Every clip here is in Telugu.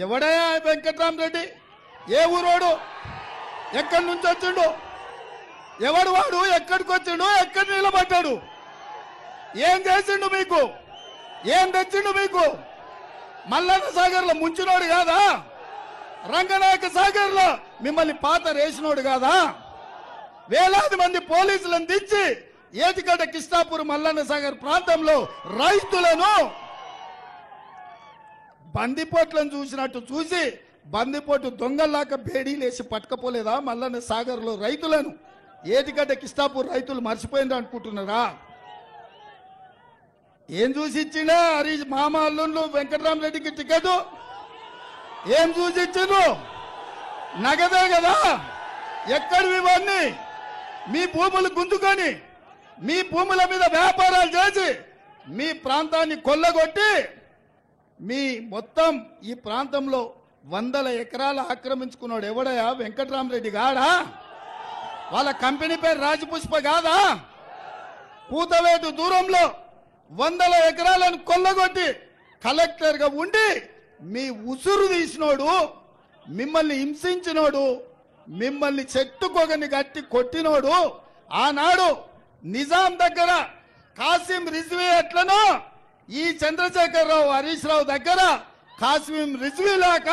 ఎవడయా వెంకట్రామరెడ్డి? ఏ ఊరోడు? ఎక్కడి నుంచి వచ్చిండు? ఎవడు వాడు? ఎక్కడికి వచ్చిండు? ఎక్కడ నిలబడ్డాడు? ఏం చేసిండు మీకు? ఏం తెచ్చిండు మీకు? మల్లన్న సాగర్లో ముంచినోడు కాదా? రంగనాయక సాగర్లో మిమ్మల్ని పాత రేసినోడు కాదా? వేలాది మంది పోలీసులను దించి ఏటిగడ్డ కిష్టాపూర్ మల్లన్న సాగర్ ప్రాంతంలో రైతులను బందిపోట్లను చూసినట్టు చూసి బందిపోటు దొంగల్లాక బేడీలేసి పట్టుకపోలేదా మల్లన్న సాగర్లో రైతులను? ఏటిగడ్డ కిష్టాపూర్ రైతులు మర్చిపోయింది అనుకుంటున్నారా? ఏం చూసి ఇచ్చిండే హరీష్ మామ అల్లుళ్ళు వెంకట్రామరెడ్డికి టికెట్? ఏం చూసి ఇచ్చిండ్రు? నగదే కదా. ఎక్కడివి ఇవన్నీ? మీ భూములు గుంజుకొని మీ భూముల మీద వ్యాపారాలు చేసి మీ ప్రాంతాన్ని కొల్లగొట్టి మీ మొత్తం ఈ ప్రాంతంలో 100 ఎకరాలు ఆక్రమించుకున్నాడు ఎవడయా? వెంకట్రామరెడ్డి గాడా? వాళ్ళ కంపెనీ పేరు రాజపుష్ప కాదా? పూతవేటు దూరంలో 100 ఎకరాలను కొల్లగొట్టి కలెక్టర్గా ఉండి మీ ఉసురు తీసినోడు, మిమ్మల్ని హింసించినోడు, మిమ్మల్ని చెట్టుకొగని గట్టి కొట్టినోడు, ఆనాడు నిజాం దగ్గర కాసిం రిజ్వీ ఎట్లనో ఈ చంద్రశేఖరరావు హరీష్ రావు దగ్గర కాసిం రిజ్వీ లాక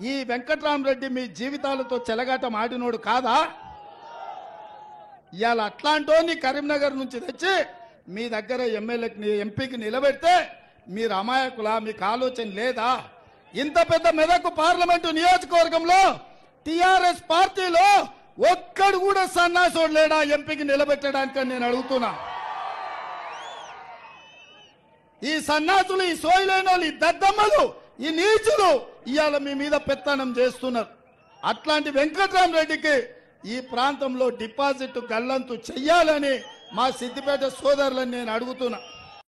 ఈ వెంకట్రామరెడ్డి మీ జీవితాలతో చెలగాటం ఆడినోడు కాదా? ఇవాళ అట్లాంటోని కరీంనగర్ నుంచి తెచ్చి మీ దగ్గర ఎమ్మెల్యేకి ఎంపీకి నిలబెడితే మీరు అమాయకులా? మీకు ఆలోచన లేదా? ఇంత పెద్ద మెదక్ పార్లమెంటు నియోజకవర్గంలో టిఆర్ఎస్ పార్టీలో ఒక్కడు కూడా సన్నాసోడు లేడా ఎంపీకి నిలబెట్టడానికి? నేను అడుగుతున్నా. ఈ సన్నాసులు, ఈ సోయిలేని వాళ్ళు, ఈ దద్దమ్మలు, ఈ నీచులు ఇవాళ మీ మీద పెత్తనం చేస్తున్నారు. అట్లాంటి వెంకట్రామరెడ్డికి ఈ ప్రాంతంలో డిపాజిట్ గల్లంతు చెయ్యాలని మా సిద్దిపేట సోదరులను నేను అడుగుతున్నా.